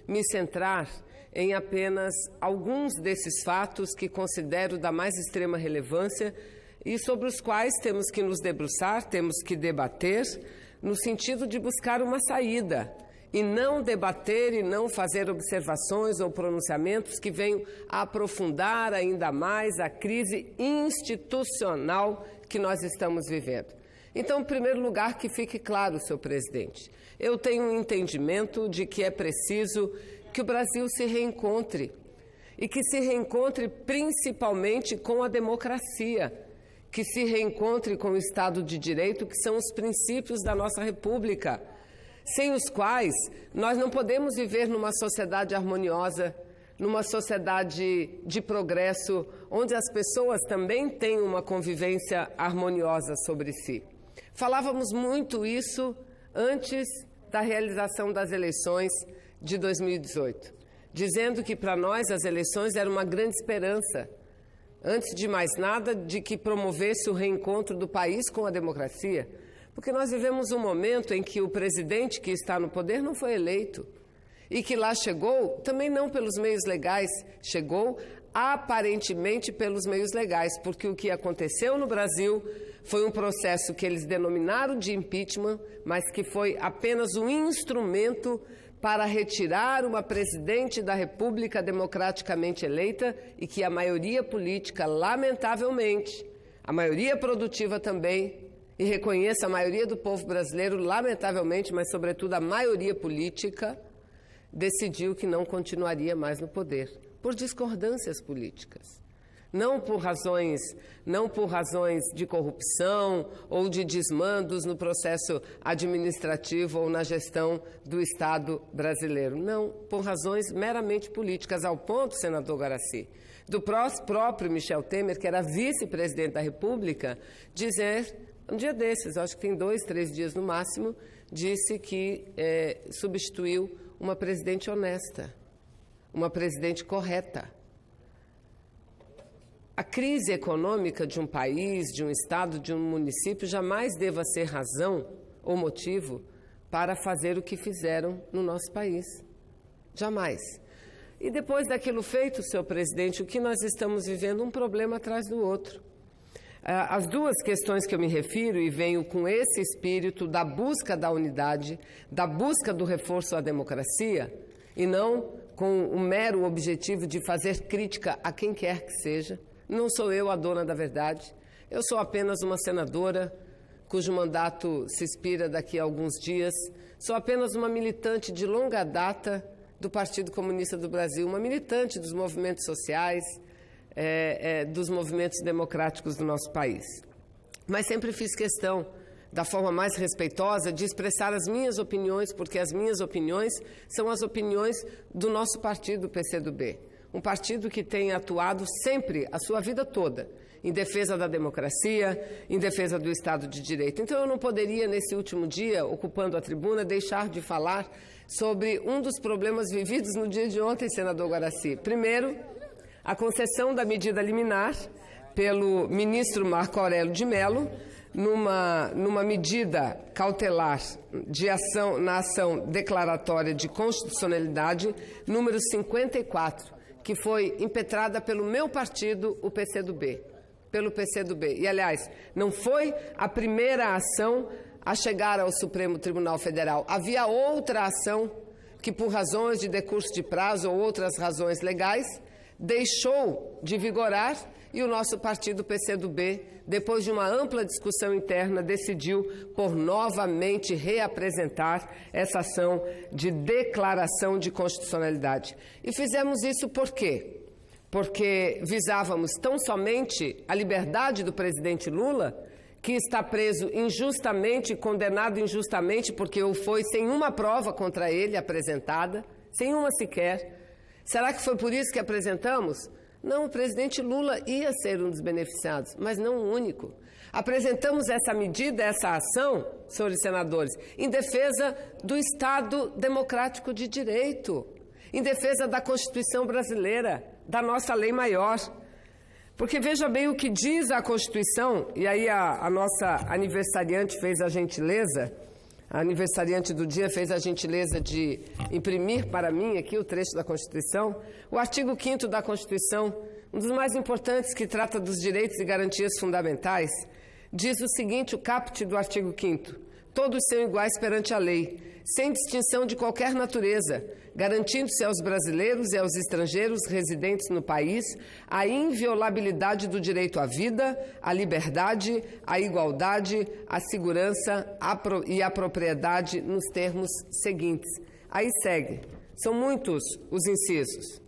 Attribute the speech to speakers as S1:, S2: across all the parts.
S1: me centrar em apenas alguns desses fatos que considero da mais extrema relevância e sobre os quais temos que nos debruçar, temos que debater, no sentido de buscar uma saída, e não debater e não fazer observações ou pronunciamentos que venham a aprofundar ainda mais a crise institucional que nós estamos vivendo. Então, em primeiro lugar, que fique claro, senhor presidente, eu tenho um entendimento de que é preciso que o Brasil se reencontre, e que se reencontre principalmente com a democracia, que se reencontre com o Estado de Direito, que são os princípios da nossa República, sem os quais nós não podemos viver numa sociedade harmoniosa, numa sociedade de progresso, onde as pessoas também têm uma convivência harmoniosa sobre si. Falávamos muito isso antes da realização das eleições de 2018, dizendo que para nós as eleições eram uma grande esperança, antes de mais nada, de que promovesse o reencontro do país com a democracia, porque nós vivemos um momento em que o presidente que está no poder não foi eleito e que lá chegou também não pelos meios legais, chegou aparentemente pelos meios legais, porque o que aconteceu no Brasil foi um processo que eles denominaram de impeachment, mas que foi apenas um instrumento para retirar uma presidente da República democraticamente eleita e que a maioria política, lamentavelmente, a maioria produtiva também, e reconheça a maioria do povo brasileiro, lamentavelmente, mas sobretudo a maioria política, decidiu que não continuaria mais no poder, por discordâncias políticas. Não por razões de corrupção ou de desmandos no processo administrativo ou na gestão do Estado brasileiro. Não, por razões meramente políticas, ao ponto, senador Guaraci, do próprio Michel Temer, que era vice-presidente da República, dizer, um dia desses, acho que tem 2, 3 dias no máximo, disse que substituiu uma presidente honesta, uma presidente correta. A crise econômica de um país, de um estado, de um município jamais deva ser razão ou motivo para fazer o que fizeram no nosso país. Jamais. E depois daquilo feito, senhor presidente, o que nós estamos vivendo? Um problema atrás do outro. As duas questões que eu me refiro, e venho com esse espírito da busca da unidade, da busca do reforço à democracia, e não com o mero objetivo de fazer crítica a quem quer que seja. Não sou eu a dona da verdade, eu sou apenas uma senadora cujo mandato se expira daqui a alguns dias, sou apenas uma militante de longa data do Partido Comunista do Brasil, uma militante dos movimentos sociais, dos movimentos democráticos do nosso país. Mas sempre fiz questão, da forma mais respeitosa, de expressar as minhas opiniões, porque as minhas opiniões são as opiniões do nosso partido, o PCdoB. Um partido que tem atuado sempre, a sua vida toda, em defesa da democracia, em defesa do Estado de Direito. Então eu não poderia, nesse último dia, ocupando a tribuna, deixar de falar sobre um dos problemas vividos no dia de ontem, senador Guaraci. Primeiro, a concessão da medida liminar pelo ministro Marco Aurélio de Mello, numa medida cautelar na ação declaratória de constitucionalidade número 54, que foi impetrada pelo meu partido, o PCdoB, pelo PCdoB. E, aliás, não foi a primeira ação a chegar ao Supremo Tribunal Federal. Havia outra ação que, por razões de decurso de prazo ou outras razões legais, deixou de vigorar, e o nosso partido PCdoB, depois de uma ampla discussão interna, decidiu por novamente reapresentar essa ação de declaração de constitucionalidade. E fizemos isso por quê? Porque visávamos tão somente a liberdade do presidente Lula, que está preso injustamente, condenado injustamente, porque o foi sem uma prova contra ele apresentada, sem uma sequer. Será que foi por isso que apresentamos? Não, o presidente Lula ia ser um dos beneficiados, mas não o único. Apresentamos essa medida, essa ação, senhores senadores, em defesa do Estado democrático de direito, em defesa da Constituição brasileira, da nossa lei maior. Porque veja bem o que diz a Constituição, e aí a nossa aniversariante fez a gentileza A aniversariante do dia fez a gentileza de imprimir para mim aqui o trecho da Constituição. O artigo 5º da Constituição, um dos mais importantes, que trata dos direitos e garantias fundamentais, diz o seguinte, o caput do artigo 5º: todos são iguais perante a lei, sem distinção de qualquer natureza, garantindo-se aos brasileiros e aos estrangeiros residentes no país a inviolabilidade do direito à vida, à liberdade, à igualdade, à segurança e à propriedade nos termos seguintes. Aí segue. São muitos os incisos,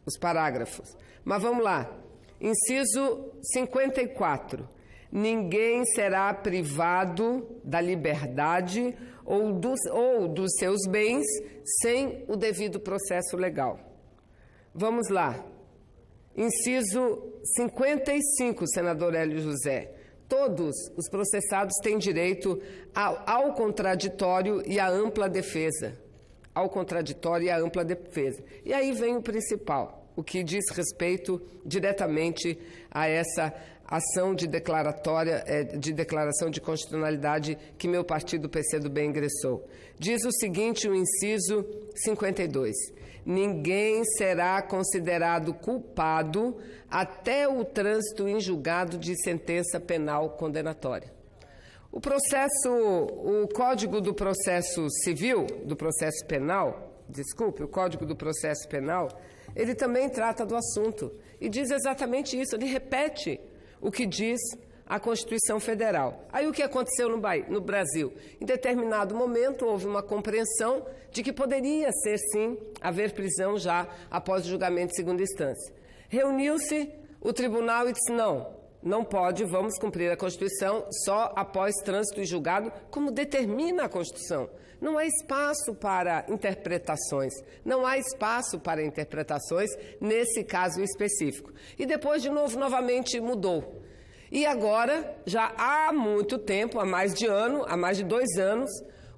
S1: os parágrafos. Mas vamos lá. Inciso 54. Ninguém será privado da liberdade ou dos seus bens sem o devido processo legal. Vamos lá. Inciso 55, senador Hélio José. Todos os processados têm direito ao contraditório e à ampla defesa. Ao contraditório e à ampla defesa. E aí vem o principal, o que diz respeito diretamente a essa ação de declaração de constitucionalidade que meu partido, PCdoB, ingressou. Diz o seguinte, o inciso 52. Ninguém será considerado culpado até o trânsito em julgado de sentença penal condenatória. O Código do Processo Civil, do Processo Penal, o Código do Processo Penal, ele também trata do assunto e diz exatamente isso, ele repete o que diz a Constituição Federal. Aí o que aconteceu no Brasil? Em determinado momento houve uma compreensão de que poderia ser, sim, haver prisão já após o julgamento de segunda instância. Reuniu-se o tribunal e disse, não pode, vamos cumprir a Constituição só após trânsito e julgado, como determina a Constituição. Não há espaço para interpretações, nesse caso específico. E depois, de novo, novamente mudou. E agora, já há muito tempo, há mais de 2 anos,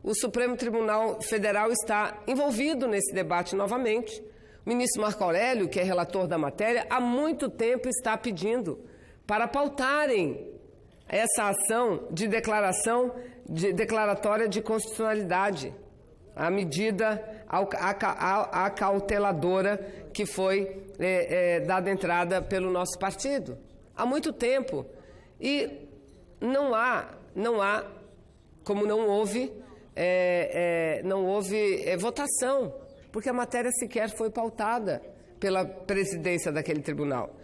S1: o Supremo Tribunal Federal está envolvido nesse debate novamente. O ministro Marco Aurélio, que é relator da matéria, há muito tempo está pedindo para pautarem essa ação de declaratória de constitucionalidade, a medida acauteladora que foi dada entrada pelo nosso partido. Há muito tempo. E não há, como não houve votação, porque a matéria sequer foi pautada pela presidência daquele tribunal.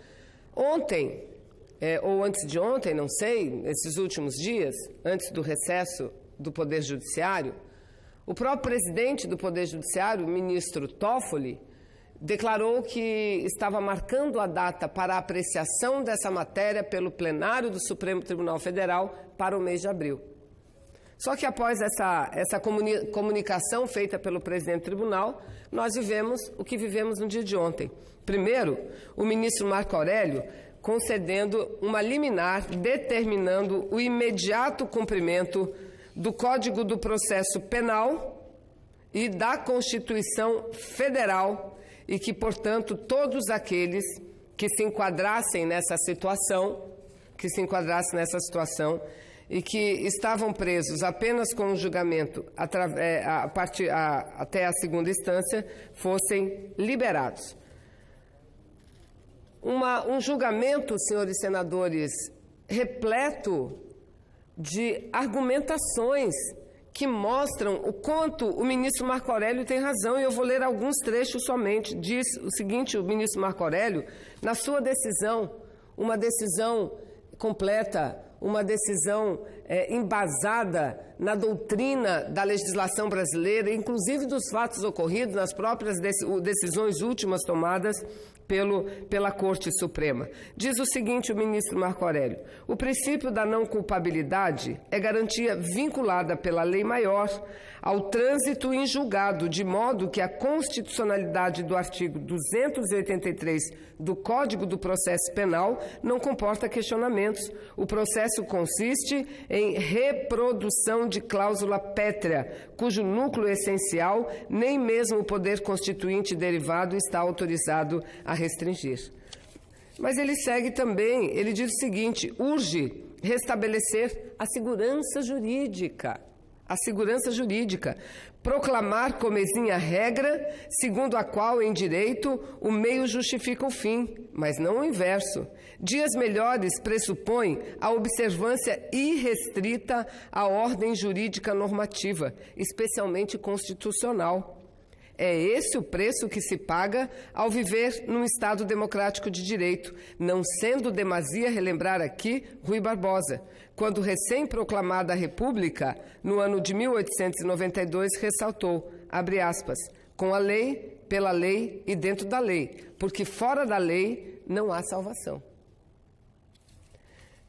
S1: Ontem, ou antes de ontem, não sei, esses últimos dias, antes do recesso do Poder Judiciário, o próprio presidente do Poder Judiciário, o ministro Toffoli, declarou que estava marcando a data para a apreciação dessa matéria pelo plenário do Supremo Tribunal Federal para o mês de abril. Só que após essa comunicação feita pelo presidente do tribunal, nós vivemos o que vivemos no dia de ontem. Primeiro, o ministro Marco Aurélio concedendo uma liminar determinando o imediato cumprimento do Código do Processo Penal e da Constituição Federal e que, portanto, todos aqueles que se enquadrassem nessa situação e que estavam presos apenas com o julgamento até a segunda instância fossem liberados. Um julgamento, senhores senadores, repleto de argumentações que mostram o quanto o ministro Marco Aurélio tem razão, e eu vou ler alguns trechos somente. Diz o seguinte, o ministro Marco Aurélio, na sua decisão, uma decisão completa, uma decisão embasada na doutrina da legislação brasileira, inclusive dos fatos ocorridos nas próprias decisões últimas tomadas pela Corte Suprema. Diz o seguinte o ministro Marco Aurélio: o princípio da não culpabilidade é garantia vinculada pela lei maior ao trânsito em julgado, de modo que a constitucionalidade do artigo 283 do Código do Processo Penal não comporta questionamentos. O processo consiste em reprodução de cláusula pétrea, cujo núcleo essencial nem mesmo o poder constituinte derivado está autorizado a restringir. Mas ele segue também, ele diz o seguinte: urge restabelecer a segurança jurídica. a segurança jurídica, proclamar como exinha regra, segundo a qual, em direito, o meio justifica o fim, mas não o inverso. Dias melhores pressupõem a observância irrestrita à ordem jurídica normativa, especialmente constitucional. É esse o preço que se paga ao viver num Estado democrático de direito, não sendo demasia relembrar aqui Rui Barbosa, quando recém-proclamada a República, no ano de 1892, ressaltou, abre aspas, com a lei, pela lei e dentro da lei, porque fora da lei não há salvação.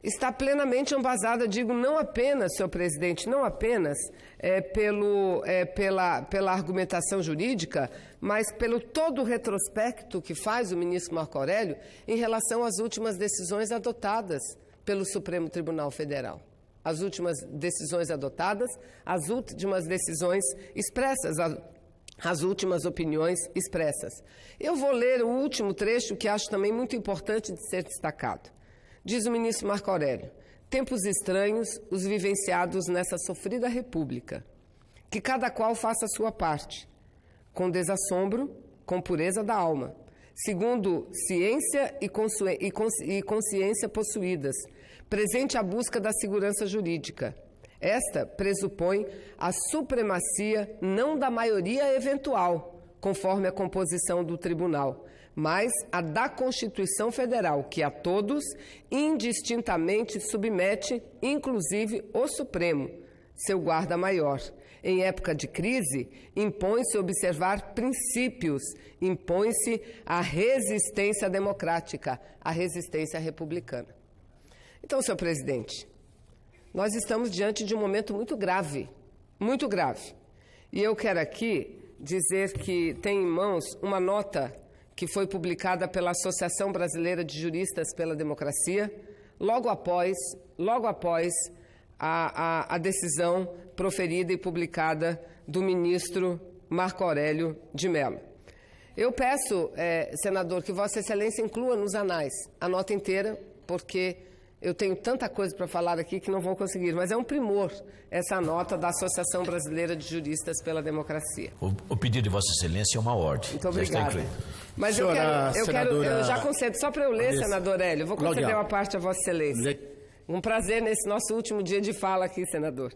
S1: Está plenamente embasada, digo, não apenas, senhor presidente, não apenas pela argumentação jurídica, mas pelo todo o retrospecto que faz o ministro Marco Aurélio em relação às últimas decisões adotadas pelo Supremo Tribunal Federal. As últimas decisões adotadas, as últimas decisões expressas, as últimas opiniões expressas. Eu vou ler o último trecho que acho também muito importante de ser destacado. Diz o ministro Marco Aurélio, tempos estranhos os vivenciados nessa sofrida república, que cada qual faça a sua parte, com desassombro, com pureza da alma, segundo ciência e consciência possuídas, presente a busca da segurança jurídica. Esta pressupõe a supremacia não da maioria eventual, conforme a composição do tribunal, mas a da Constituição Federal, que a todos indistintamente submete, inclusive o Supremo, seu guarda-maior. Em época de crise, impõe-se observar princípios, impõe-se a resistência democrática, a resistência republicana. Então, senhor presidente, nós estamos diante de um momento muito grave, muito grave. E eu quero aqui dizer que tem em mãos uma nota que foi publicada pela Associação Brasileira de Juristas pela Democracia, logo após a decisão proferida e publicada do ministro Marco Aurélio de Mello. Eu peço, senador, que Vossa Excelência inclua nos anais a nota inteira, porque eu tenho tanta coisa para falar aqui que não vou conseguir, mas é um primor essa nota da Associação Brasileira de Juristas pela Democracia.
S2: O pedido de Vossa Excelência é uma ordem.
S1: Muito obrigada. Mas eu já concedo, só para eu ler, senador Hélio, vou conceder uma parte a Vossa Excelência. Um prazer nesse nosso último dia de fala aqui, senador.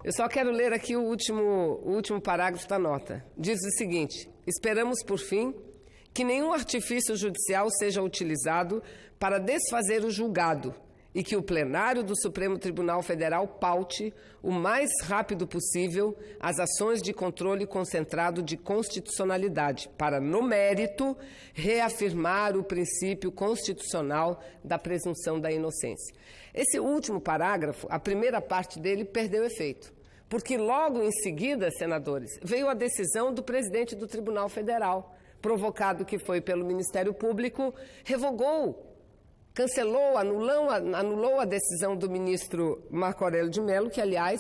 S1: Eu só quero ler aqui o último parágrafo da nota. Diz o seguinte: esperamos, por fim, que nenhum artifício judicial seja utilizado para desfazer o julgado e que o plenário do Supremo Tribunal Federal paute o mais rápido possível as ações de controle concentrado de constitucionalidade para, no mérito, reafirmar o princípio constitucional da presunção da inocência. Esse último parágrafo, a primeira parte dele, perdeu efeito, porque logo em seguida, senadores, veio a decisão do presidente do Tribunal Federal, provocado que foi pelo Ministério Público, revogou, cancelou, anulou a decisão do ministro Marco Aurélio de Mello, que, aliás,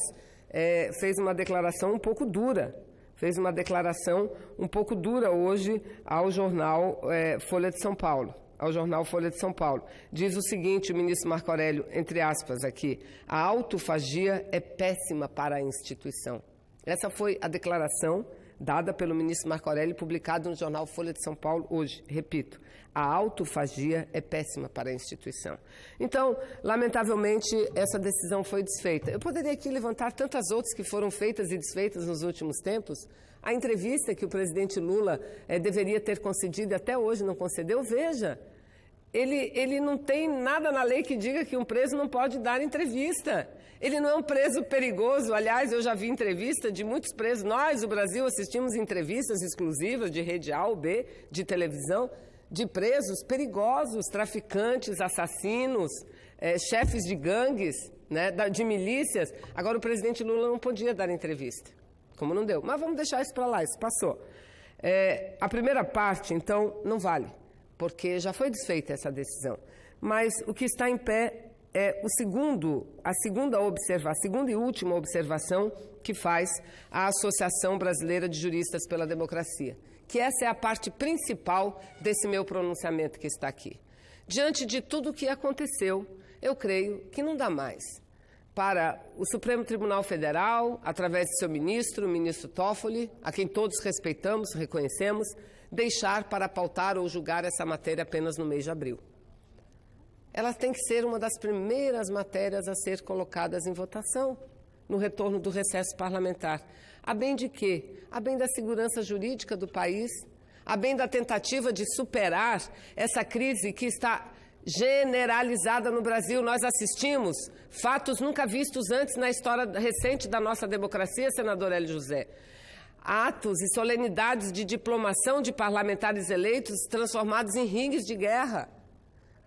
S1: fez uma declaração um pouco dura. Fez uma declaração um pouco dura hoje ao jornal Folha de São Paulo. Ao jornal Folha de São Paulo. Diz o seguinte, o ministro Marco Aurélio, entre aspas aqui, a autofagia é péssima para a instituição. Essa foi a declaração dada pelo ministro Marco Aurélio, publicado no jornal Folha de São Paulo hoje. Repito, a autofagia é péssima para a instituição. Então, lamentavelmente, essa decisão foi desfeita. Eu poderia aqui levantar tantas outras que foram feitas e desfeitas nos últimos tempos. A entrevista que o presidente Lula deveria ter concedido e até hoje não concedeu, veja, ele não tem nada na lei que diga que um preso não pode dar entrevista. Ele não é um preso perigoso. Aliás, eu já vi entrevista de muitos presos. Nós, o Brasil, assistimos entrevistas exclusivas de rede A ou B, de televisão, de presos perigosos, traficantes, assassinos, chefes de gangues, né, de milícias. Agora, o presidente Lula não podia dar entrevista, como não deu. Mas vamos deixar isso para lá, isso passou. A primeira parte, então, não vale, porque já foi desfeita essa decisão. Mas o que está em pé é a segunda e última observação que faz a Associação Brasileira de Juristas pela Democracia, que essa é a parte principal desse meu pronunciamento que está aqui. Diante de tudo o que aconteceu, eu creio que não dá mais para o Supremo Tribunal Federal, através de seu ministro, o ministro Toffoli, a quem todos respeitamos, reconhecemos, deixar para pautar ou julgar essa matéria apenas no mês de abril. Ela tem que ser uma das primeiras matérias a ser colocadas em votação no retorno do recesso parlamentar. A bem de quê? A bem da segurança jurídica do país, a bem da tentativa de superar essa crise que está generalizada no Brasil. Nós assistimos fatos nunca vistos antes na história recente da nossa democracia, senador Hélio José. Atos e solenidades de diplomação de parlamentares eleitos transformados em ringues de guerra,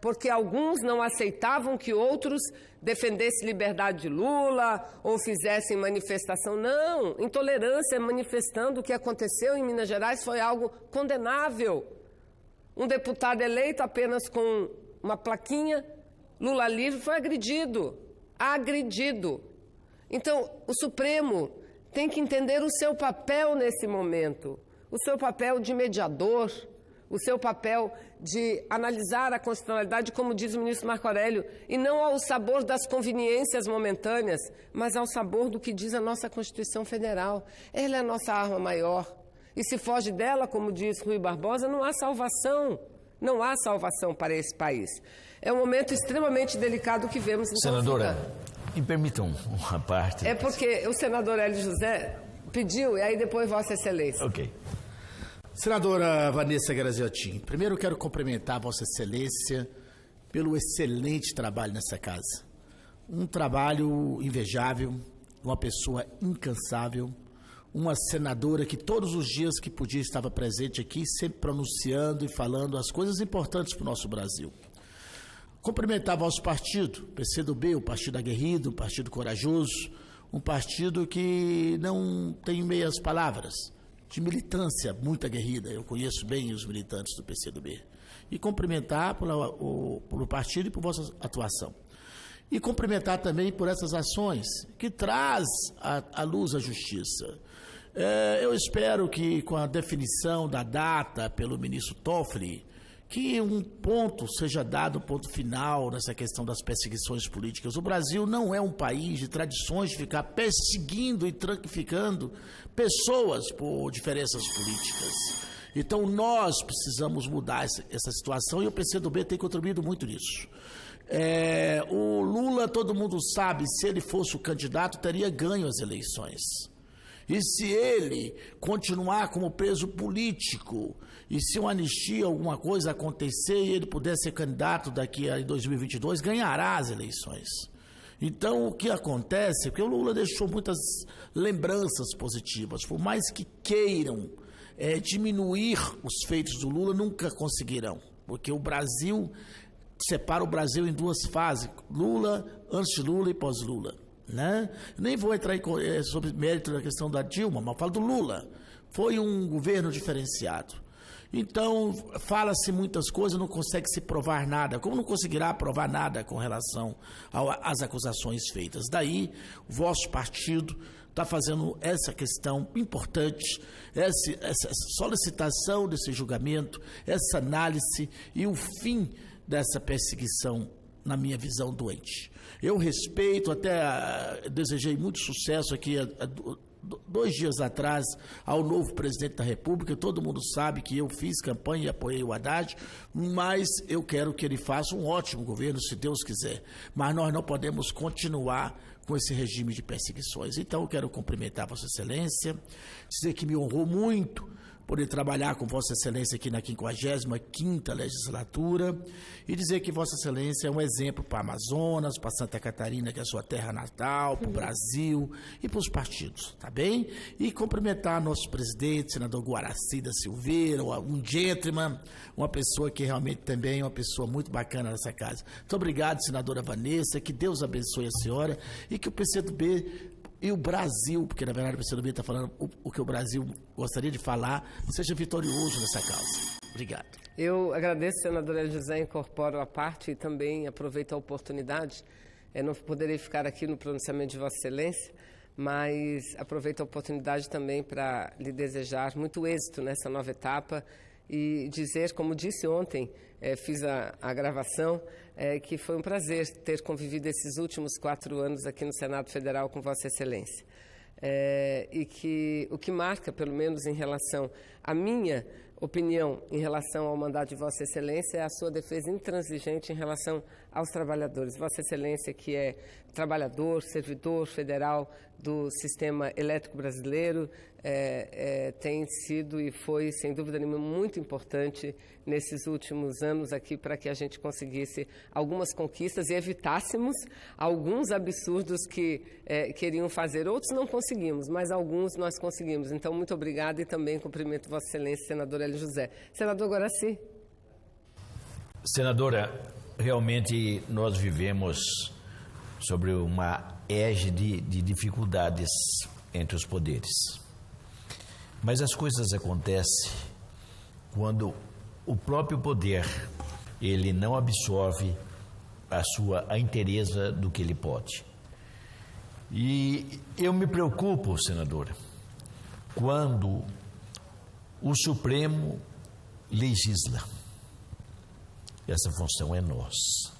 S1: porque alguns não aceitavam que outros defendessem liberdade de Lula ou fizessem manifestação. Não, intolerância manifestando. O que aconteceu em Minas Gerais foi algo condenável. Um deputado eleito apenas com uma plaquinha, Lula livre, foi agredido. Então, o Supremo tem que entender o seu papel nesse momento, o seu papel de mediador, o seu papel de analisar a constitucionalidade, como diz o ministro Marco Aurélio, e não ao sabor das conveniências momentâneas, mas ao sabor do que diz a nossa Constituição Federal. Ela é a nossa arma maior. E se foge dela, como diz Rui Barbosa, não há salvação. Não há salvação para esse país. É um momento extremamente delicado que vemos. Então,
S2: senadora, me permitam uma parte.
S1: É porque o senador Hélio José pediu, e aí depois Vossa Excelência.
S2: Ok.
S3: Senadora Vanessa Graziotin, primeiro eu quero cumprimentar Vossa Excelência pelo excelente trabalho nessa casa. Um trabalho invejável, uma pessoa incansável, uma senadora que todos os dias que podia estava presente aqui, sempre pronunciando e falando as coisas importantes para o nosso Brasil. Cumprimentar vosso partido, PCdoB, o Partido Aguerrido, um partido corajoso, um partido que não tem meias palavras, de militância muito aguerrida. Eu conheço bem os militantes do PCdoB. E cumprimentar pelo partido e por vossa atuação. E cumprimentar também por essas ações que traz à luz a justiça. Eu espero que com a definição da data pelo ministro Toffoli, que um ponto seja dado, um ponto final nessa questão das perseguições políticas. O Brasil não é um país de tradições de ficar perseguindo e tranquificando pessoas por diferenças políticas. Então nós precisamos mudar essa situação e o PCdoB tem contribuído muito nisso. O Lula, todo mundo sabe, se ele fosse o candidato, teria ganho as eleições. E se ele continuar como preso político, e se uma anistia, alguma coisa acontecer e ele puder ser candidato daqui a 2022, ganhará as eleições. Então, o que acontece é que o Lula deixou muitas lembranças positivas. Por mais que queiram diminuir os feitos do Lula, nunca conseguirão. Porque o Brasil separa o Brasil em duas fases: Lula, antes de Lula e pós-Lula. Né? Nem vou entrar sobre mérito da questão da Dilma, mas falo do Lula. Foi um governo diferenciado. Então, fala-se muitas coisas, não consegue se provar nada. Como não conseguirá provar nada com relação às acusações feitas? Daí, o vosso partido está fazendo essa questão importante, essa solicitação desse julgamento, essa análise e o fim dessa perseguição, na minha visão, doente. Eu respeito, até desejei muito sucesso aqui 2 dias atrás ao novo presidente da República. Todo mundo sabe que eu fiz campanha e apoiei o Haddad, mas eu quero que ele faça um ótimo governo, se Deus quiser. Mas nós não podemos continuar com esse regime de perseguições. Então eu quero cumprimentar Vossa Excelência, dizer que me honrou muito poder trabalhar com Vossa Excelência aqui na 55ª legislatura e dizer que Vossa Excelência é um exemplo para Amazonas, para Santa Catarina, que é a sua terra natal, para o Brasil e para os partidos, tá bem? E cumprimentar nosso presidente, senador Guaraci da Silveira, um gentleman, uma pessoa que realmente também é uma pessoa muito bacana nessa casa. Muito obrigado, senadora Vanessa, que Deus abençoe a senhora e que o PCdoB e o Brasil, porque na verdade o PCdoB está falando o que o Brasil gostaria de falar, seja vitorioso nessa causa. Obrigado.
S1: Eu agradeço, senador Hélio José, incorporo a parte e também aproveito a oportunidade. Não poderei ficar aqui no pronunciamento de Vossa Excelência, mas aproveito a oportunidade também para lhe desejar muito êxito nessa nova etapa e dizer, como disse ontem, fiz a gravação, que foi um prazer ter convivido esses últimos 4 anos aqui no Senado Federal com Vossa Excelência. E que o que marca, pelo menos em relação à minha opinião em relação ao mandato de Vossa Excelência, é a sua defesa intransigente em relação aos trabalhadores. Vossa Excelência, que é trabalhador, servidor federal do sistema elétrico brasileiro, tem sido e foi, sem dúvida nenhuma, muito importante nesses últimos anos aqui para que a gente conseguisse algumas conquistas e evitássemos alguns absurdos que queriam fazer. Outros não conseguimos, mas alguns nós conseguimos. Então, muito obrigada e também cumprimento Vossa Excelência, senador Hélio José. Senador Guaraci.
S2: Senadora, realmente nós vivemos sobre uma égide de dificuldades entre os poderes. Mas as coisas acontecem quando o próprio poder, ele não absorve a inteireza do que ele pode. E eu me preocupo, senadora, quando o Supremo legisla. Essa função é nossa.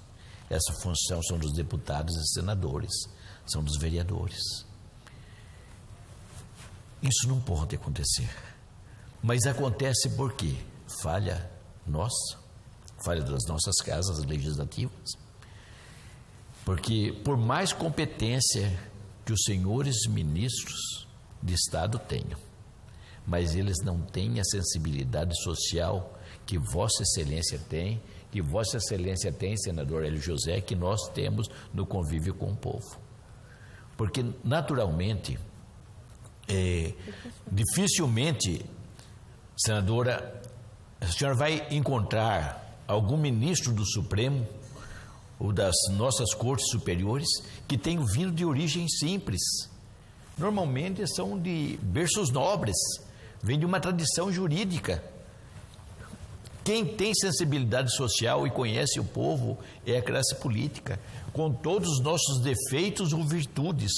S2: Essa função são dos deputados e senadores, são dos vereadores. Isso não pode acontecer. Mas acontece por quê? Falha nossa, falha das nossas casas legislativas. Porque por mais competência que os senhores ministros de Estado tenham, mas eles não têm a sensibilidade social que Vossa Excelência tem, que Vossa Excelência tem, senador Hélio José, que nós temos no convívio com o povo. Porque, naturalmente, dificilmente, senadora, a senhora vai encontrar algum ministro do Supremo ou das nossas cortes superiores que tenham vindo de origem simples. Normalmente são de berços nobres, vêm de uma tradição jurídica. Quem tem sensibilidade social e conhece o povo é a classe política, com todos os nossos defeitos ou virtudes,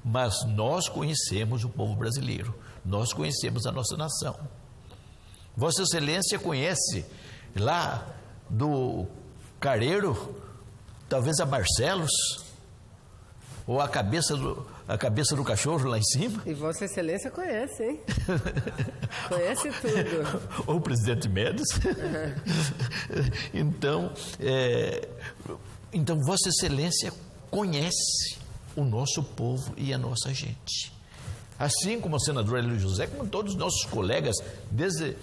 S2: mas nós conhecemos o povo brasileiro, nós conhecemos a nossa nação. Vossa Excelência conhece lá do Careiro, talvez a Barcelos, ou a cabeça do cachorro lá em cima.
S1: E Vossa Excelência conhece, hein? Conhece tudo.
S2: Ou o presidente Médici. Então, Vossa Excelência conhece o nosso povo e a nossa gente. Assim como o senador Hélio José, como todos os nossos colegas, desde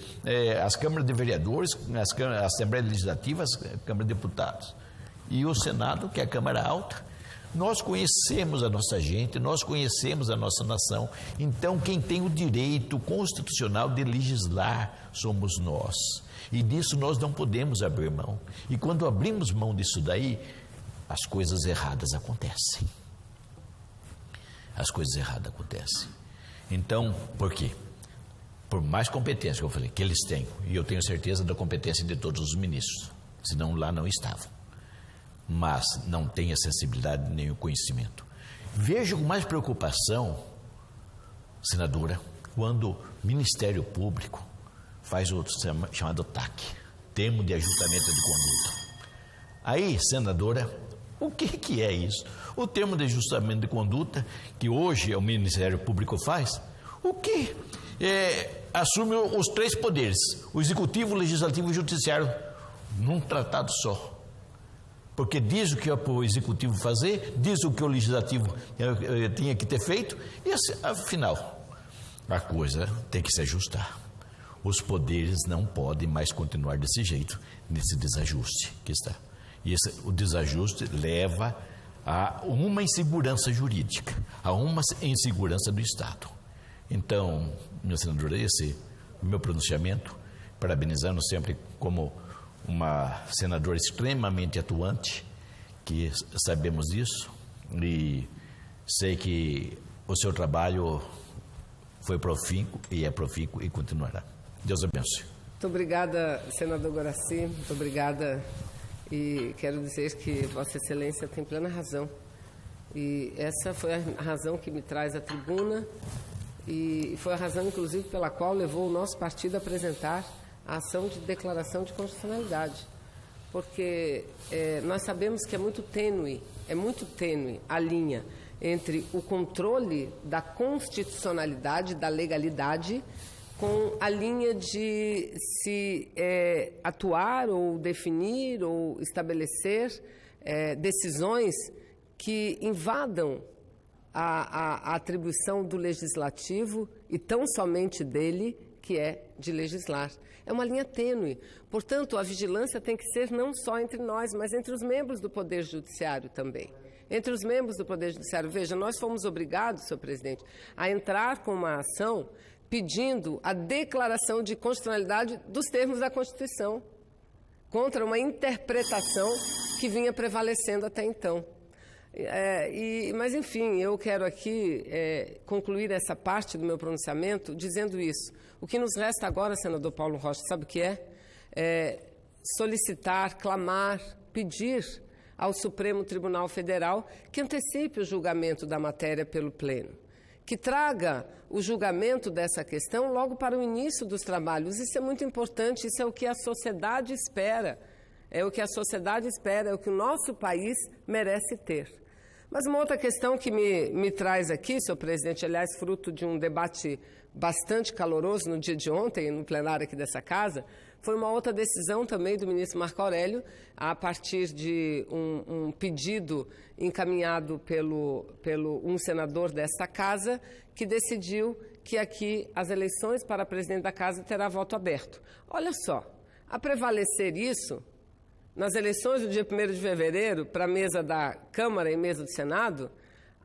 S2: as câmaras de vereadores, a Assembleia Legislativa, a Câmara de Deputados e o Senado, que é a Câmara Alta. Nós conhecemos a nossa gente, nós conhecemos a nossa nação. Então, quem tem o direito constitucional de legislar somos nós. E disso nós não podemos abrir mão. E quando abrimos mão disso daí, as coisas erradas acontecem. As coisas erradas acontecem. Então, por quê? Por mais competência que eu falei, que eles têm, e eu tenho certeza da competência de todos os ministros, senão lá não estavam. Mas não tem a sensibilidade nem o conhecimento. Vejo com mais preocupação, senadora, quando o Ministério Público faz o chamado TAC, Termo de Ajustamento de Conduta. Aí, senadora, o que é isso? O Termo de Ajustamento de Conduta, que hoje o Ministério Público faz, o que? Assume os 3 poderes, o Executivo, o Legislativo e o Judiciário, num tratado só. Porque diz o que é para o Executivo fazer, diz o que o Legislativo tinha que ter feito, e afinal, a coisa tem que se ajustar. Os poderes não podem mais continuar desse jeito, nesse desajuste que está. E o desajuste leva a uma insegurança jurídica, a uma insegurança do Estado. Então, meu senador, esse é o meu pronunciamento, parabenizando sempre como uma senadora extremamente atuante, que sabemos disso, e sei que o seu trabalho foi profícuo e é profícuo e continuará. Deus abençoe.
S1: Muito obrigada, senador Guaraci, muito obrigada, e quero dizer que Vossa Excelência tem plena razão. E essa foi a razão que me traz à tribuna, e foi a razão, inclusive, pela qual levou o nosso partido a apresentar a ação de declaração de constitucionalidade, porque nós sabemos que é muito tênue a linha entre o controle da constitucionalidade, da legalidade, com a linha de se atuar ou definir ou estabelecer decisões que invadam a atribuição do legislativo e tão somente dele, que é de legislar. É uma linha tênue. Portanto, a vigilância tem que ser não só entre nós, mas entre os membros do Poder Judiciário também. Entre os membros do Poder Judiciário. Veja, nós fomos obrigados, senhor presidente, a entrar com uma ação pedindo a declaração de constitucionalidade dos termos da Constituição, contra uma interpretação que vinha prevalecendo até então. Mas, enfim, eu quero aqui concluir essa parte do meu pronunciamento dizendo isso. O que nos resta agora, senador Paulo Rocha, sabe o que é? Solicitar, clamar, pedir ao Supremo Tribunal Federal que antecipe o julgamento da matéria pelo Pleno, que traga o julgamento dessa questão logo para o início dos trabalhos. Isso é muito importante, isso é o que a sociedade espera, é o que o nosso país merece ter. Mas uma outra questão que me traz aqui, senhor presidente, aliás, fruto de um debate bastante caloroso no dia de ontem, no plenário aqui dessa casa, foi uma outra decisão também do ministro Marco Aurélio, a partir de um pedido encaminhado pelo um senador desta casa, que decidiu que aqui as eleições para presidente da casa terá voto aberto. Olha só, a prevalecer isso, nas eleições do dia 1º de fevereiro, para a mesa da Câmara e mesa do Senado,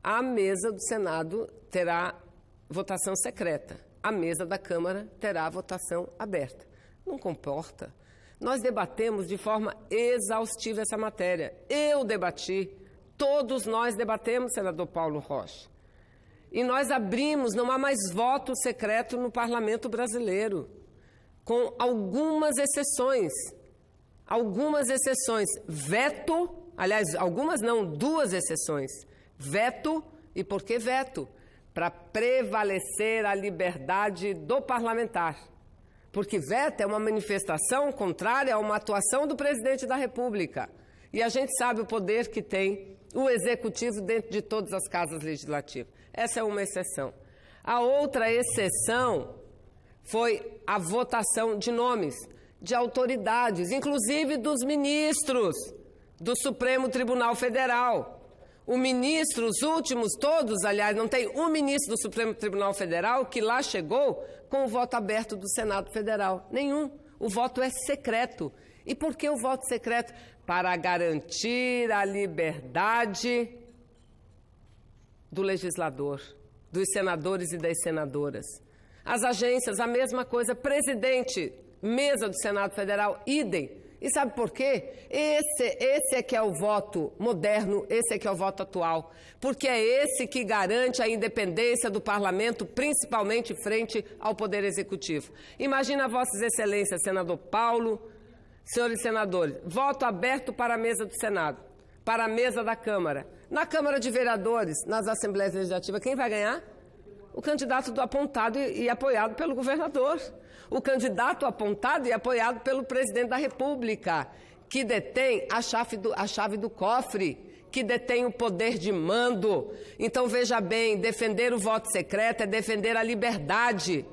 S1: a mesa do Senado terá votação secreta. A mesa da Câmara terá votação aberta. Não comporta. Nós debatemos de forma exaustiva essa matéria. Eu debati, todos nós debatemos, senador Paulo Rocha. E nós abrimos, não há mais voto secreto no parlamento brasileiro, com algumas exceções. Algumas exceções. Veto, aliás, algumas não, 2 exceções. Veto, e por que veto? Para prevalecer a liberdade do parlamentar. Porque veto é uma manifestação contrária a uma atuação do presidente da República. E a gente sabe o poder que tem o executivo dentro de todas as casas legislativas. Essa é uma exceção. A outra exceção foi a votação de nomes de autoridades, inclusive dos ministros do Supremo Tribunal Federal. O ministro, os últimos todos, aliás, não tem um ministro do Supremo Tribunal Federal que lá chegou com o voto aberto do Senado Federal. Nenhum. O voto é secreto. E por que o voto secreto? Para garantir a liberdade do legislador, dos senadores e das senadoras. As agências, a mesma coisa. Presidente, mesa do Senado Federal, idem. E sabe por quê? Esse é que é o voto moderno, esse é que é o voto atual. Porque é esse que garante a independência do parlamento, principalmente frente ao Poder Executivo. Imagina, Vossas Excelências, senador Paulo, senhores senadores, voto aberto para a mesa do Senado, para a mesa da Câmara. Na Câmara de Vereadores, nas Assembleias Legislativas, quem vai ganhar? O candidato apontado e apoiado pelo governador. O candidato apontado e apoiado pelo presidente da República, que detém a chave do cofre, que detém o poder de mando. Então, veja bem, defender o voto secreto é defender a liberdade,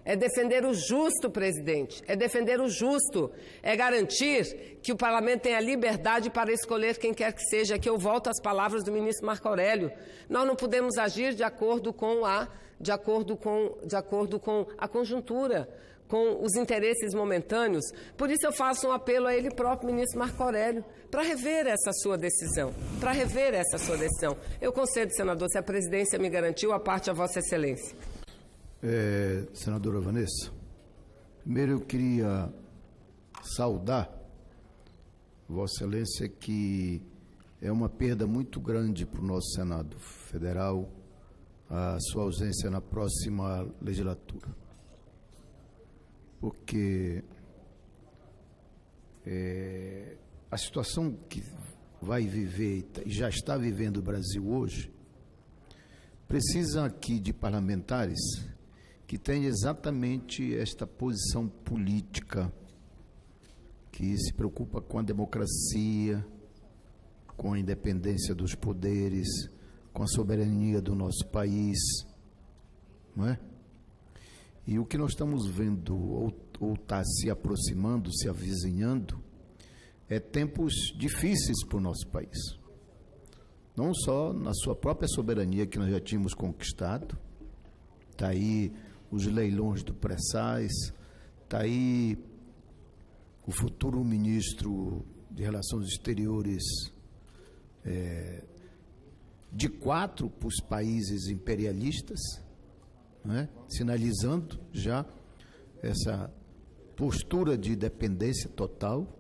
S1: é defender o justo, presidente, é defender o justo, é garantir que o parlamento tenha liberdade para escolher quem quer que seja. Aqui eu volto às palavras do ministro Marco Aurélio. Nós não podemos agir de acordo com a conjuntura, com os interesses momentâneos. Por isso eu faço um apelo a ele próprio, ministro Marco Aurélio, para rever essa sua decisão. Eu concedo, senador, se a presidência me garantiu, a parte a Vossa Excelência.
S4: Senadora Vanessa, primeiro eu queria saudar Vossa Excelência, que é uma perda muito grande para o nosso Senado Federal a sua ausência na próxima legislatura. Porque a situação que vai viver e já está vivendo o Brasil hoje precisa aqui de parlamentares que tenham exatamente esta posição política que se preocupa com a democracia, com a independência dos poderes, com a soberania do nosso país, não é? E o que nós estamos vendo, ou está se aproximando, se avizinhando, é tempos difíceis para o nosso país. Não só na sua própria soberania que nós já tínhamos conquistado, está aí os leilões do pré-sais, está aí o futuro ministro de Relações Exteriores de 4 para os países imperialistas, não é? Sinalizando já essa postura de dependência total.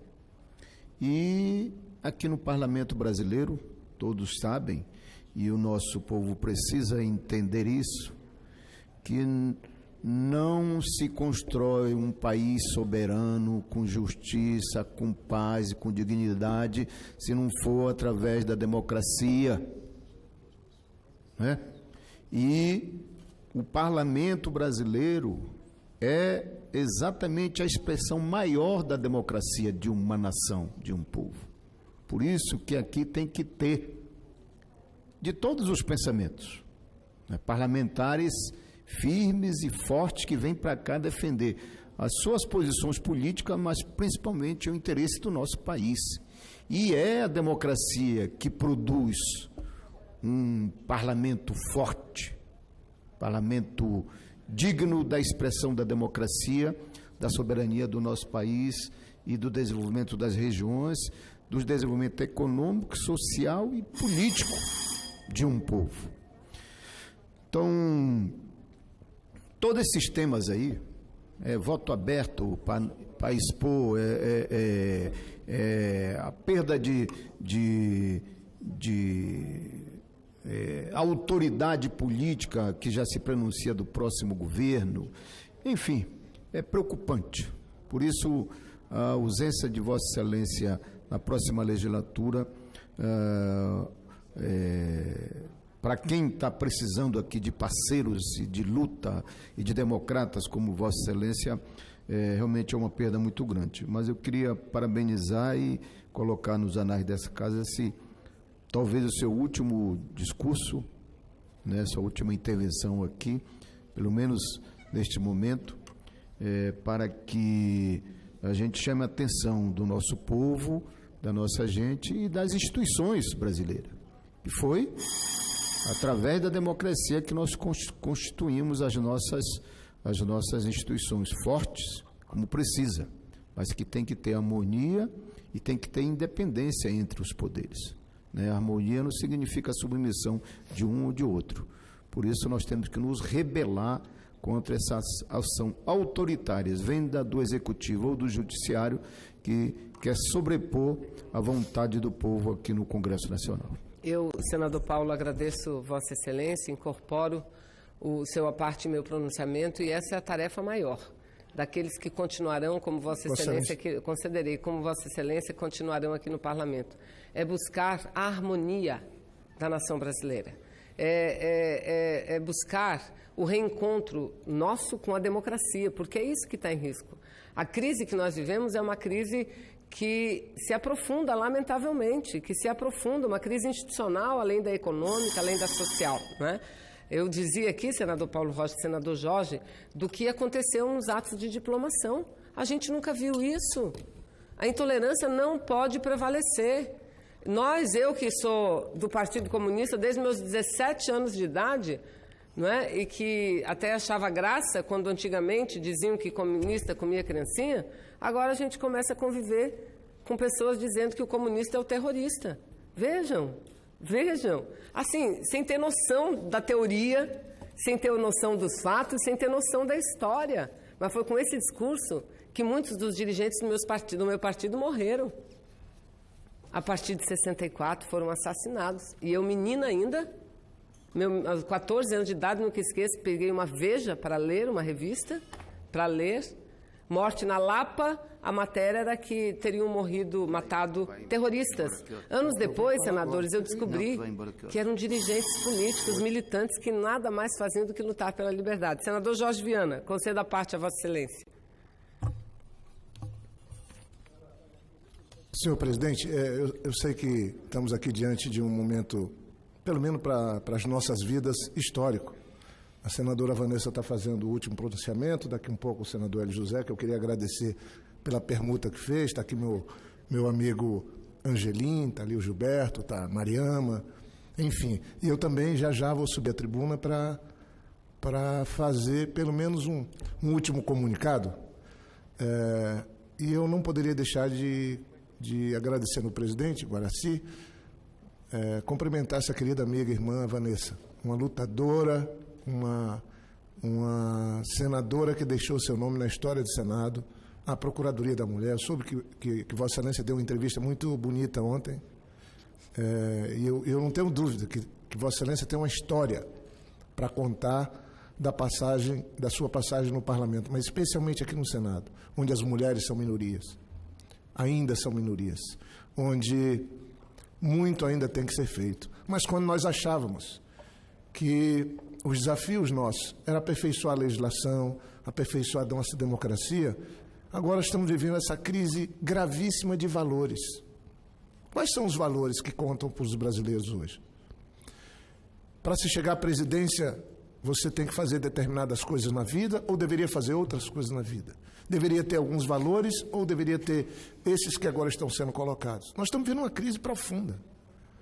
S4: E aqui no Parlamento brasileiro, todos sabem, e o nosso povo precisa entender isso, que não se constrói um país soberano, com justiça, com paz e com dignidade, se não for através da democracia, né? E o Parlamento brasileiro é exatamente a expressão maior da democracia de uma nação, de um povo. Por isso que aqui tem que ter, de todos os pensamentos, né, parlamentares firmes e fortes que vêm para cá defender as suas posições políticas, mas principalmente o interesse do nosso país. E é a democracia que produz um parlamento forte, parlamento digno da expressão da democracia, da soberania do nosso país e do desenvolvimento das regiões, do desenvolvimento econômico, social e político de um povo. Então, todos esses temas aí, voto aberto para expor, a perda de autoridade política que já se pronuncia do próximo governo, enfim, é preocupante. Por isso, a ausência de Vossa Excelência na próxima legislatura, para quem está precisando aqui de parceiros e de luta e de democratas como Vossa Excelência, realmente é uma perda muito grande. Mas eu queria parabenizar e colocar nos anais dessa casa talvez o seu último discurso, né, sua última intervenção aqui, pelo menos neste momento, para que a gente chame a atenção do nosso povo, da nossa gente e das instituições brasileiras. E foi através da democracia que nós constituímos as nossas instituições fortes, como precisa, mas que tem que ter harmonia e tem que ter independência entre os poderes. Né? A harmonia não significa a submissão de um ou de outro. Por isso nós temos que nos rebelar contra essa ação autoritária, vinda do Executivo ou do Judiciário, que quer sobrepor a vontade do povo aqui no Congresso Nacional.
S1: Eu, senador Paulo, agradeço Vossa Excelência, incorporo o seu a parte meu pronunciamento, e essa é a tarefa maior daqueles que continuarão, como Vossa Excelência, que concederei, como Vossa Excelência, continuarão aqui no Parlamento. É buscar a harmonia da nação brasileira. É buscar o reencontro nosso com a democracia, porque é isso que está em risco. A crise que nós vivemos é uma crise que se aprofunda, lamentavelmente, uma crise institucional, além da econômica, além da social, né? Eu dizia aqui, senador Paulo Rocha, senador Jorge, do que aconteceu nos atos de diplomação. A gente nunca viu isso. A intolerância não pode prevalecer. Eu que sou do Partido Comunista desde meus 17 anos de idade, não é? E que até achava graça quando antigamente diziam que comunista comia criancinha, agora a gente começa a conviver com pessoas dizendo que o comunista é o terrorista. Vejam, assim, sem ter noção da teoria, sem ter noção dos fatos, sem ter noção da história. Mas foi com esse discurso que muitos dos dirigentes do meu partido morreram. A partir de 64 foram assassinados. E eu, menina ainda, aos 14 anos de idade, nunca esqueço, peguei uma Veja para ler, uma revista, para ler. Morte na Lapa, a matéria era que teriam matado terroristas. Anos depois, senadores, eu descobri que eram dirigentes políticos, militantes, que nada mais faziam do que lutar pela liberdade. Senador Jorge Viana, concedo a parte a Vossa Excelência.
S5: Senhor presidente, eu sei que estamos aqui diante de um momento, pelo menos para as nossas vidas, histórico. A senadora Vanessa está fazendo o último pronunciamento, daqui um pouco o senador Hélio José, que eu queria agradecer pela permuta que fez. Está aqui meu amigo Angelim, está ali o Gilberto, está a Mariama, enfim. E eu também já vou subir à tribuna para fazer pelo menos um último comunicado. E eu não poderia deixar de agradecer no presidente, Guaraci, cumprimentar essa querida amiga e irmã Vanessa, uma lutadora, uma senadora que deixou seu nome na história do Senado, a Procuradoria da Mulher. Eu soube que Vossa Excelência deu uma entrevista muito bonita ontem, e eu não tenho dúvida que Vossa Excelência tem uma história para contar da sua passagem no Parlamento, mas especialmente aqui no Senado, onde as mulheres são minorias. Ainda são minorias, onde muito ainda tem que ser feito. Mas quando nós achávamos que os desafios nossos eram aperfeiçoar a legislação, aperfeiçoar a nossa democracia, agora estamos vivendo essa crise gravíssima de valores. Quais são os valores que contam para os brasileiros hoje? Para se chegar à presidência, você tem que fazer determinadas coisas na vida ou deveria fazer outras coisas na vida? Deveria ter alguns valores ou deveria ter esses que agora estão sendo colocados? Nós estamos vivendo uma crise profunda.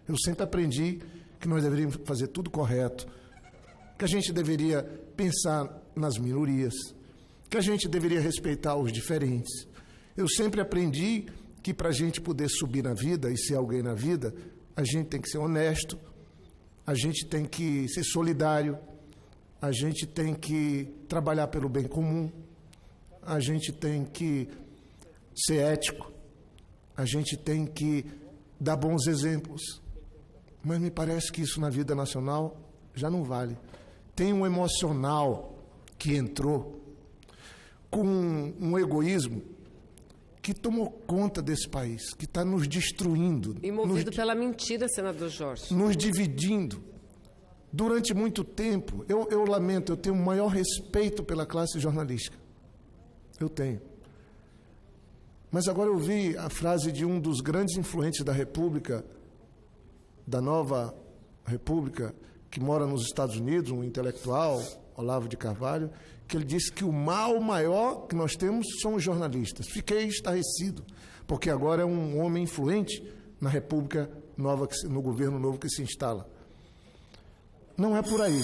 S5: Eu sempre aprendi que nós deveríamos fazer tudo correto, que a gente deveria pensar nas minorias, que a gente deveria respeitar os diferentes. Eu sempre aprendi que para a gente poder subir na vida e ser alguém na vida, a gente tem que ser honesto, a gente tem que ser solidário, a gente tem que trabalhar pelo bem comum, a gente tem que ser ético, a gente tem que dar bons exemplos. Mas me parece que isso na vida nacional já não vale. Tem um emocional que entrou com um egoísmo que tomou conta desse país, que está nos destruindo.
S1: E movido pela mentira, senador Jorge.
S5: Nos dividindo. Durante muito tempo, eu lamento, eu tenho o maior respeito pela classe jornalística. Eu tenho. Mas agora eu vi a frase de um dos grandes influentes da República, da nova República, que mora nos Estados Unidos, um intelectual, Olavo de Carvalho, que ele disse que o mal maior que nós temos são os jornalistas. Fiquei estarrecido, porque agora é um homem influente na República nova, no governo novo que se instala. Não é por aí.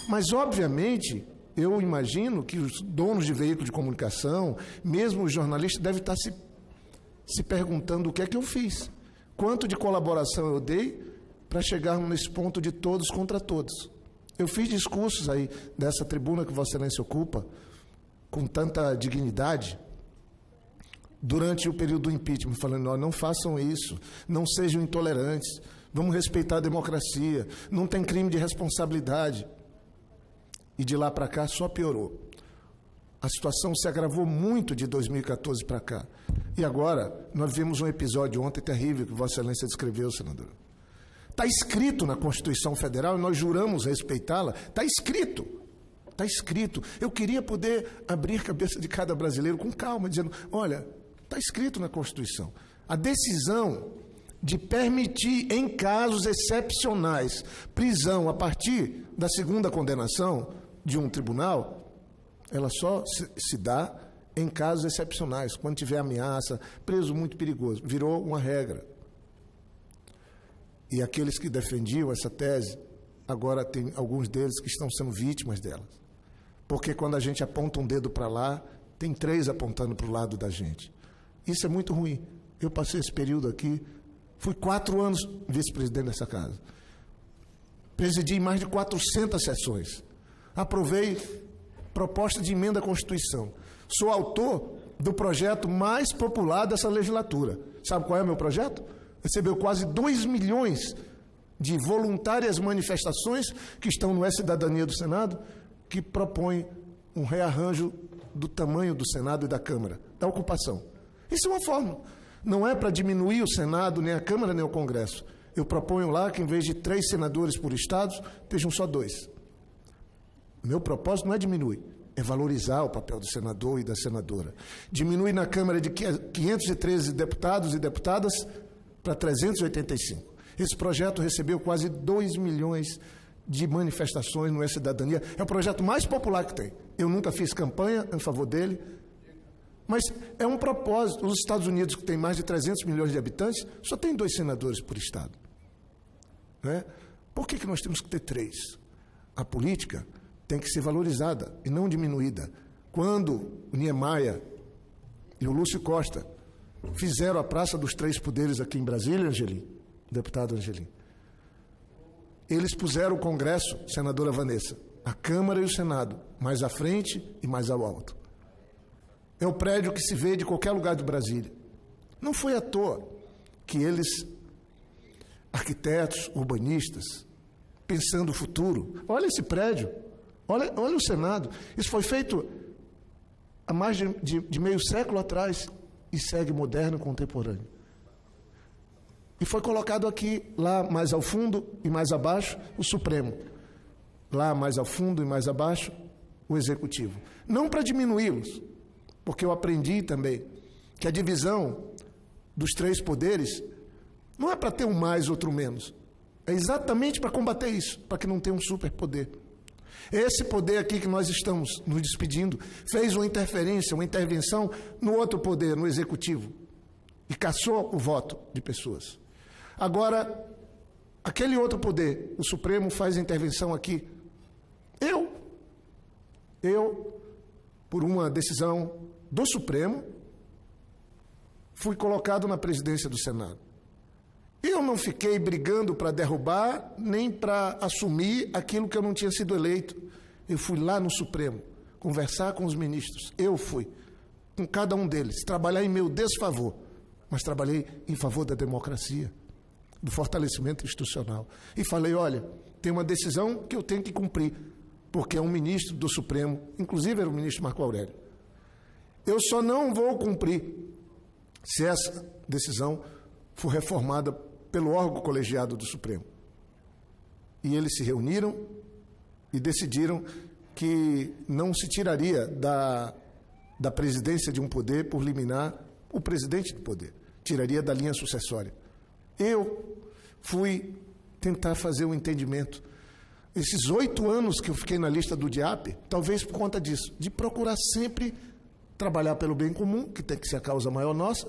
S5: Mas, obviamente, eu imagino que os donos de veículos de comunicação, mesmo os jornalistas, devem estar se perguntando o que é que eu fiz. Quanto de colaboração eu dei para chegarmos nesse ponto de todos contra todos. Eu fiz discursos aí dessa tribuna que Vossa Excelência ocupa, com tanta dignidade, durante o período do impeachment, falando, não façam isso, não sejam intolerantes, vamos respeitar a democracia, não tem crime de responsabilidade. E de lá para cá só piorou. A situação se agravou muito de 2014 para cá. E agora, nós vimos um episódio ontem terrível que Vossa Excelência descreveu, senador. Está escrito na Constituição Federal, e nós juramos respeitá-la, está escrito. Está escrito. Eu queria poder abrir a cabeça de cada brasileiro com calma, dizendo, olha, está escrito na Constituição. A decisão de permitir, em casos excepcionais, prisão a partir da segunda condenação de um tribunal, ela só se dá em casos excepcionais, quando tiver ameaça, preso muito perigoso. Virou uma regra. E aqueles que defendiam essa tese, agora tem alguns deles que estão sendo vítimas delas. Porque quando a gente aponta um dedo para lá, tem 3 apontando para o lado da gente. Isso é muito ruim. Eu passei esse período aqui, fui 4 anos vice-presidente dessa casa. Presidi mais de 400 sessões. Aprovei proposta de emenda à Constituição. Sou autor do projeto mais popular dessa legislatura. Sabe qual é o meu projeto? Recebeu quase 2 milhões de voluntárias manifestações que estão no E-Cidadania do Senado, que propõe um rearranjo do tamanho do Senado e da Câmara, da ocupação. Isso é uma forma. Não é para diminuir o Senado, nem a Câmara, nem o Congresso. Eu proponho lá que, em vez de 3 senadores por estado, estejam só 2. Meu propósito não é diminuir, é valorizar o papel do senador e da senadora. Diminui na Câmara de 513 deputados e deputadas para 385. Esse projeto recebeu quase 2 milhões de manifestações no E-Cidadania. É o projeto mais popular que tem. Eu nunca fiz campanha em favor dele, mas é um propósito. Os Estados Unidos, que tem mais de 300 milhões de habitantes, só tem 2 senadores por estado. Né? Por que nós temos que ter 3? A política tem que ser valorizada e não diminuída. Quando o Niemeyer e o Lúcio Costa fizeram a Praça dos Três Poderes aqui em Brasília, Angelim, deputado Angelim, eles puseram o Congresso, senadora Vanessa, a Câmara e o Senado, mais à frente e mais ao alto. É o prédio que se vê de qualquer lugar de Brasília. Não foi à toa que eles, arquitetos, urbanistas, pensando o futuro, olha esse prédio, olha o Senado. Isso foi feito há mais de meio século atrás e segue moderno e contemporâneo. E foi colocado aqui, lá mais ao fundo e mais abaixo, o Supremo. Lá mais ao fundo e mais abaixo, o Executivo. Não para diminuí-los, porque eu aprendi também que a divisão dos 3 poderes não é para ter um mais, outro menos. É exatamente para combater isso, para que não tenha um superpoder. Esse poder aqui que nós estamos nos despedindo fez uma interferência, uma intervenção no outro poder, no Executivo, e caçou o voto de pessoas. Agora, aquele outro poder, o Supremo, faz intervenção aqui. Eu, por uma decisão do Supremo, fui colocado na presidência do Senado. Eu não fiquei brigando para derrubar, nem para assumir aquilo que eu não tinha sido eleito. Eu fui lá no Supremo, conversar com os ministros. Eu fui, com cada um deles, trabalhar em meu desfavor, mas trabalhei em favor da democracia, do fortalecimento institucional. E falei, olha, tem uma decisão que eu tenho que cumprir, porque é um ministro do Supremo, inclusive era o ministro Marco Aurélio. Eu só não vou cumprir se essa decisão for reformada pelo órgão colegiado do Supremo. E eles se reuniram e decidiram que não se tiraria da presidência de um poder por liminar o presidente do poder. Tiraria da linha sucessória. Eu fui tentar fazer um entendimento. Esses 8 anos que eu fiquei na lista do DIAP, talvez por conta disso, de procurar sempre trabalhar pelo bem comum, que tem que ser a causa maior nossa,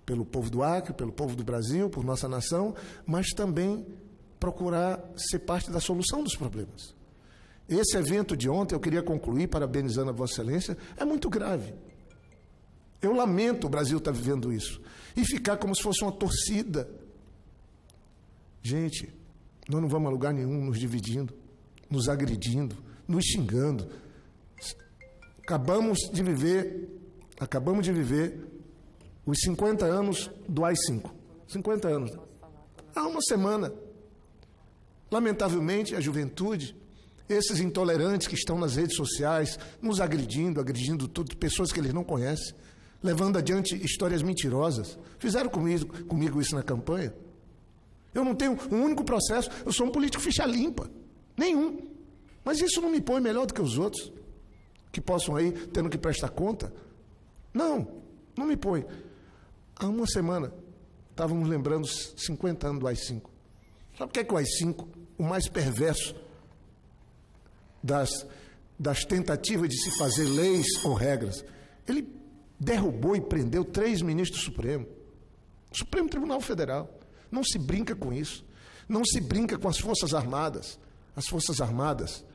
S5: pelo povo do Acre, pelo povo do Brasil, por nossa nação, mas também procurar ser parte da solução dos problemas. Esse evento de ontem, eu queria concluir, parabenizando a Vossa Excelência, é muito grave. Eu lamento o Brasil estar vivendo isso. E ficar como se fosse uma torcida. Gente, nós não vamos a lugar nenhum nos dividindo, nos agredindo, nos xingando. Acabamos de viver os 50 anos do AI-5. 50 anos. Há uma semana. Lamentavelmente, a juventude, esses intolerantes que estão nas redes sociais, nos agredindo tudo, pessoas que eles não conhecem, levando adiante histórias mentirosas. Fizeram comigo isso na campanha. Eu não tenho um único processo, eu sou um político ficha limpa. Nenhum. Mas isso não me põe melhor do que os outros, que possam aí tendo que prestar conta. Não me põe. Há uma semana, estávamos lembrando os 50 anos do AI-5. Sabe o que é o AI-5? O mais perverso das tentativas de se fazer leis ou regras. Ele derrubou e prendeu 3 ministros do Supremo. Supremo Tribunal Federal. Não se brinca com isso. Não se brinca com as Forças Armadas. As Forças Armadas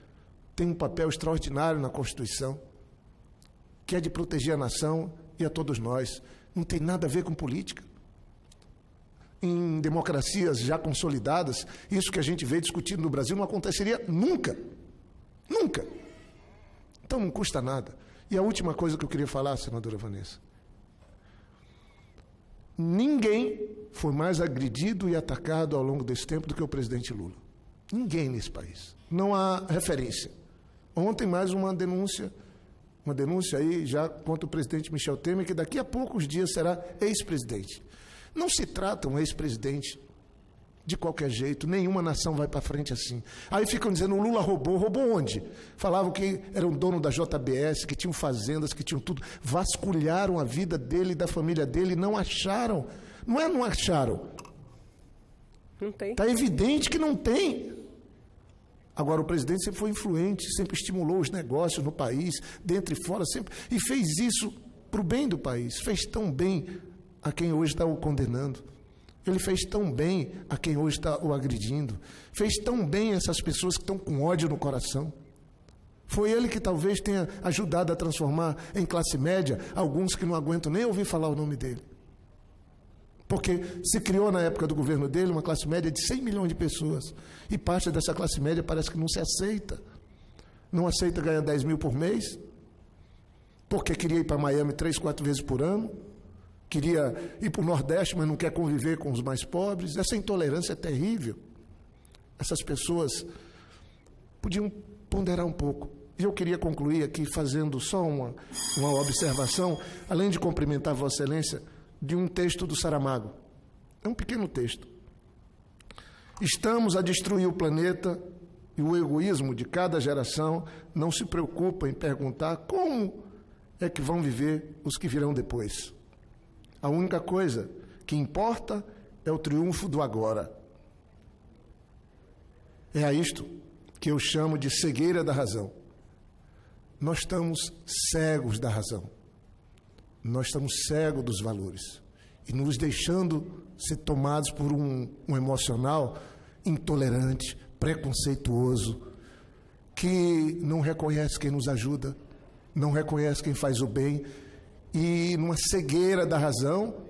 S5: têm um papel extraordinário na Constituição, que é de proteger a nação e a todos nós. Não tem nada a ver com política. Em democracias já consolidadas, isso que a gente vê discutido no Brasil não aconteceria nunca. Nunca. Então não custa nada. E a última coisa que eu queria falar, senadora Vanessa. Ninguém foi mais agredido e atacado ao longo desse tempo do que o presidente Lula. Ninguém nesse país. Não há referência. Ontem mais uma denúncia aí já contra o presidente Michel Temer, que daqui a poucos dias será ex-presidente. Não se trata um ex-presidente De qualquer jeito, nenhuma nação vai para frente assim. Aí ficam dizendo, o Lula roubou. Roubou onde? Falavam que era um dono da JBS, que tinham fazendas, que tinham tudo. Vasculharam a vida dele e da família dele e não acharam. Não acharam.
S1: Não tem.
S5: Está evidente que não tem. Agora, o presidente sempre foi influente, sempre estimulou os negócios no país, dentro e fora, sempre. E fez isso para o bem do país. Fez tão bem a quem hoje está o condenando. Ele fez tão bem a quem hoje está o agredindo. Fez tão bem essas pessoas que estão com ódio no coração. Foi ele que talvez tenha ajudado a transformar em classe média alguns que não aguentam nem ouvir falar o nome dele. Porque se criou na época do governo dele uma classe média de 100 milhões de pessoas. E parte dessa classe média parece que não se aceita. Não aceita ganhar 10 mil por mês. Porque queria ir para Miami 3, 4 vezes por ano. Queria ir para o Nordeste, mas não quer conviver com os mais pobres. Essa intolerância é terrível. Essas pessoas podiam ponderar um pouco. E eu queria concluir aqui fazendo só uma observação, além de cumprimentar Vossa Excelência, de um texto do Saramago. É um pequeno texto. Estamos a destruir o planeta e o egoísmo de cada geração não se preocupa em perguntar como é que vão viver os que virão depois. A única coisa que importa é o triunfo do agora. É a isto que eu chamo de cegueira da razão. Nós estamos cegos da razão. Nós estamos cegos dos valores. E nos deixando ser tomados por um emocional intolerante, preconceituoso, que não reconhece quem nos ajuda, não reconhece quem faz o bem. E numa cegueira da razão,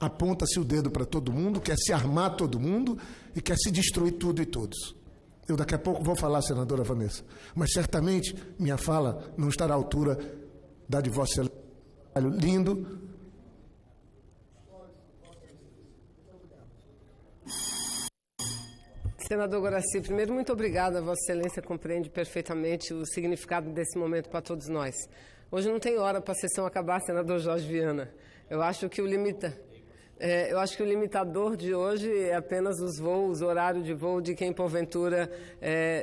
S5: aponta-se o dedo para todo mundo, quer se armar todo mundo e quer se destruir tudo e todos. Eu daqui a pouco vou falar, senadora Vanessa, mas certamente minha fala não estará à altura da de Vossa Excelência. Lindo.
S1: Senador Guaraci, primeiro, muito obrigada. Vossa Excelência compreende perfeitamente o significado desse momento para todos nós. Hoje não tem hora para a sessão acabar, senador Jorge Viana. Eu acho que o limitador de hoje é apenas os voos, o horário de voo de quem, porventura,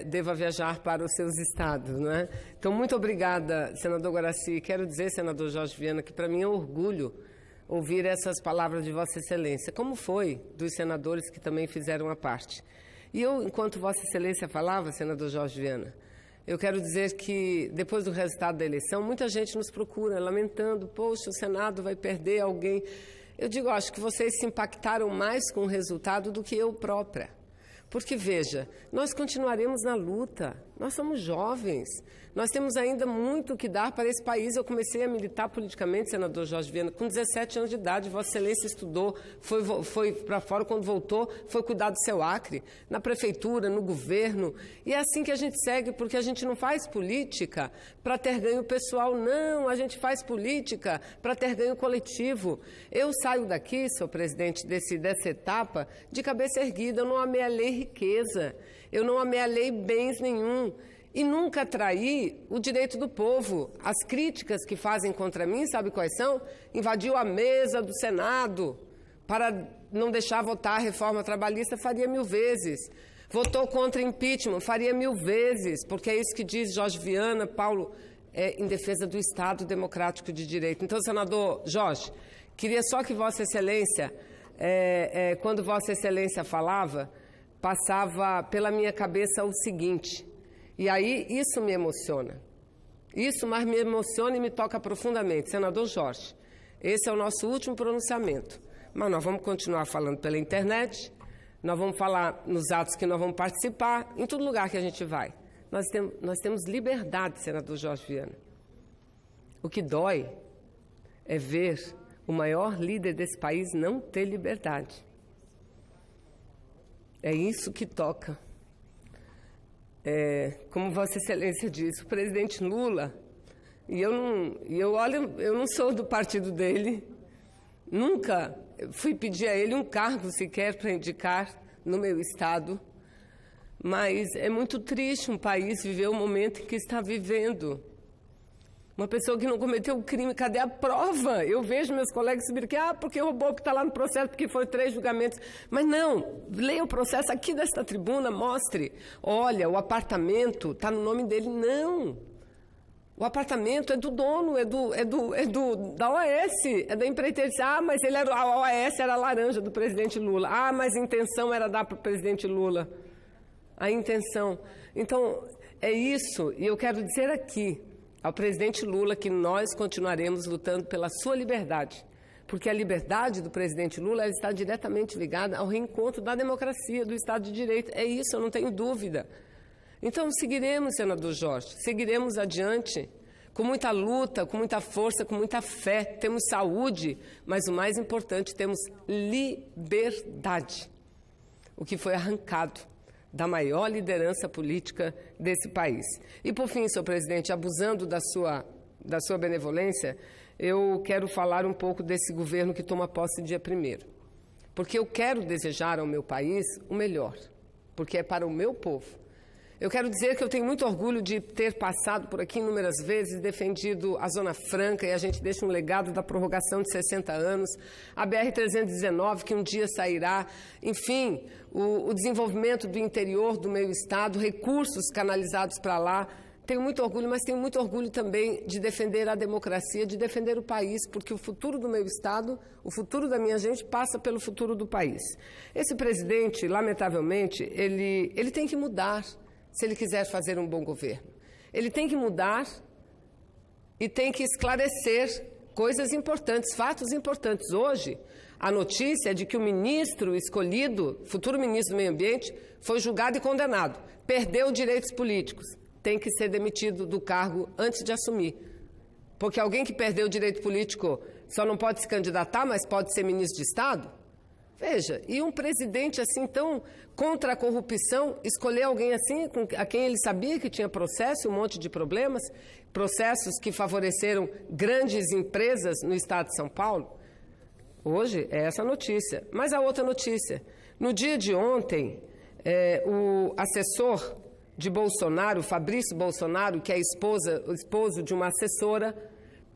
S1: deva viajar para os seus estados, não é? Então, muito obrigada, senador Guaraci. Quero dizer, senador Jorge Viana, que para mim é um orgulho ouvir essas palavras de Vossa Excelência, como foi dos senadores que também fizeram a parte. E eu, enquanto Vossa Excelência falava, senador Jorge Viana, eu quero dizer que, depois do resultado da eleição, muita gente nos procura, lamentando, poxa, o Senado vai perder alguém. Eu digo, acho que vocês se impactaram mais com o resultado do que eu própria. Porque, veja, nós continuaremos na luta, nós somos jovens, nós temos ainda muito que dar para esse país. Eu comecei a militar politicamente, senador Jorge Viana, com 17 anos de idade. Vossa Excelência estudou, foi para fora, quando voltou, foi cuidar do seu Acre, na prefeitura, no governo. E é assim que a gente segue, porque a gente não faz política para ter ganho pessoal, não, a gente faz política para ter ganho coletivo. Eu saio daqui, senhor presidente, dessa etapa, de cabeça erguida. Eu não amealhei riqueza, eu não amealhei bens nenhum. E nunca traí o direito do povo. As críticas que fazem contra mim, sabe quais são? Invadiu a mesa do Senado para não deixar votar a reforma trabalhista, faria 1000 vezes. Votou contra impeachment, faria 1000 vezes, porque é isso que diz Jorge Viana, Paulo, em defesa do Estado democrático de direito. Então, senador Jorge, queria só que Vossa Excelência, quando Vossa Excelência falava, passava pela minha cabeça o seguinte... E aí, isso me emociona. Isso mais me emociona e me toca profundamente. Senador Jorge, esse é o nosso último pronunciamento. Mas nós vamos continuar falando pela internet, nós vamos falar nos atos que nós vamos participar, em todo lugar que a gente vai. Nós temos liberdade, senador Jorge Viana. O que dói é ver o maior líder desse país não ter liberdade. É isso que toca. Como Vossa Excelência disse, o presidente Lula, eu não sou do partido dele, nunca fui pedir a ele um cargo sequer para indicar no meu estado, mas é muito triste um país viver o momento em que está vivendo. Uma pessoa que não cometeu o crime, cadê a prova? Eu vejo meus colegas subirem aqui, porque roubou, que está lá no processo, porque foi 3 julgamentos. Mas não, leia o processo aqui desta tribuna, mostre. Olha, o apartamento está no nome dele. Não. O apartamento é do dono, da OAS, é da empreiteira. Mas a OAS era a laranja do presidente Lula. Mas a intenção era dar para o presidente Lula. A intenção. Então, é isso, e eu quero dizer aqui ao presidente Lula que nós continuaremos lutando pela sua liberdade, porque a liberdade do presidente Lula ela está diretamente ligada ao reencontro da democracia, do Estado de Direito. É isso, eu não tenho dúvida. Então, seguiremos, senador Jorge, seguiremos adiante, com muita luta, com muita força, com muita fé. Temos saúde, mas o mais importante, temos liberdade, o que foi arrancado da maior liderança política desse país. E, por fim, senhor presidente, abusando da sua benevolência, eu quero falar um pouco desse governo que toma posse dia 1º. Porque eu quero desejar ao meu país o melhor, porque é para o meu povo. Eu quero dizer que eu tenho muito orgulho de ter passado por aqui inúmeras vezes, defendido a Zona Franca, e a gente deixa um legado da prorrogação de 60 anos, a BR-319, que um dia sairá, enfim, o desenvolvimento do interior do meu estado, recursos canalizados para lá. Tenho muito orgulho, mas tenho muito orgulho também de defender a democracia, de defender o país, porque o futuro do meu estado, o futuro da minha gente, passa pelo futuro do país. Esse presidente, lamentavelmente, ele tem que mudar, se ele quiser fazer um bom governo. Ele tem que mudar e tem que esclarecer coisas importantes, fatos importantes. Hoje, a notícia é de que o ministro escolhido, futuro ministro do Meio Ambiente, foi julgado e condenado. Perdeu direitos políticos. Tem que ser demitido do cargo antes de assumir. Porque alguém que perdeu o direito político só não pode se candidatar, mas pode ser ministro de Estado? Veja, e um presidente assim tão contra a corrupção, escolher alguém assim, a quem ele sabia que tinha processo, um monte de problemas, processos que favoreceram grandes empresas no estado de São Paulo? Hoje é essa notícia. Mas a outra notícia. No dia de ontem, o assessor de Bolsonaro, Fabrício Bolsonaro, que é o esposo de uma assessora,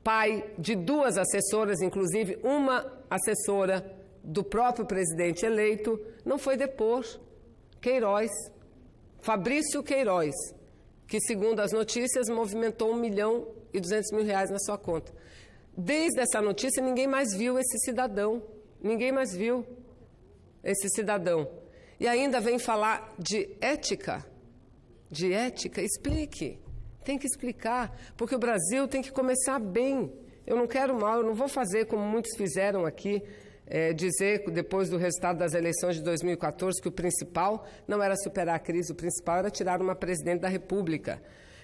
S1: pai de 2 assessoras, inclusive uma assessora do próprio presidente eleito, não foi depor Queiroz, Fabrício Queiroz, que, segundo as notícias, movimentou R$1.200.000 na sua conta. Desde essa notícia, ninguém mais viu esse cidadão. Ninguém mais viu esse cidadão. E ainda vem falar de ética. De ética? Explique. Tem que explicar, porque o Brasil tem que começar bem. Eu não quero mal, eu não vou fazer como muitos fizeram aqui, dizer, depois do resultado das eleições de 2014, que o principal não era superar a crise, o principal era tirar uma presidente da República.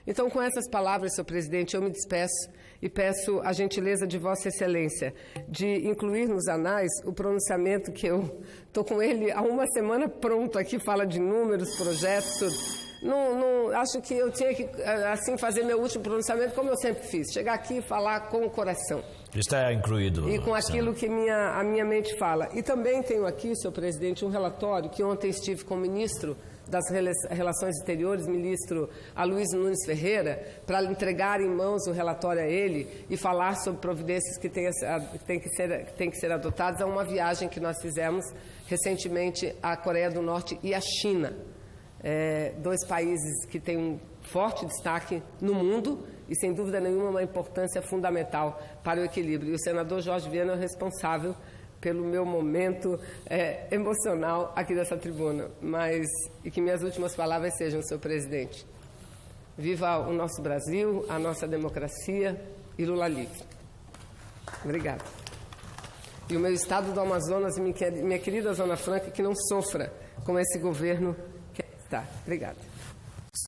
S1: Então, com essas palavras, senhor presidente, eu me despeço e peço a gentileza de Vossa Excelência de incluir nos anais o pronunciamento que eu estou com ele há uma semana pronto aqui, fala de números, projetos, tudo. Não, acho que eu tinha que assim fazer meu último pronunciamento, como eu sempre fiz, chegar aqui e falar com o coração.
S2: Está incluído.
S1: E com aquilo que a minha mente fala. E também tenho aqui, senhor presidente, um relatório que ontem estive com o ministro das Relações Exteriores, ministro Aloysio Nunes Ferreira, para entregar em mãos o relatório a ele e falar sobre providências que têm que ser adotadas a uma viagem que nós fizemos recentemente à Coreia do Norte e à China. 2 países que têm um forte destaque no mundo e, sem dúvida nenhuma, uma importância fundamental para o equilíbrio. E o senador Jorge Viana é o responsável pelo meu momento emocional aqui dessa tribuna. E que minhas últimas palavras sejam, senhor presidente: viva o nosso Brasil, a nossa democracia e Lula livre. Obrigada. E o meu estado do Amazonas e minha querida Zona Franca, que não sofra com esse governo. Tá, obrigada.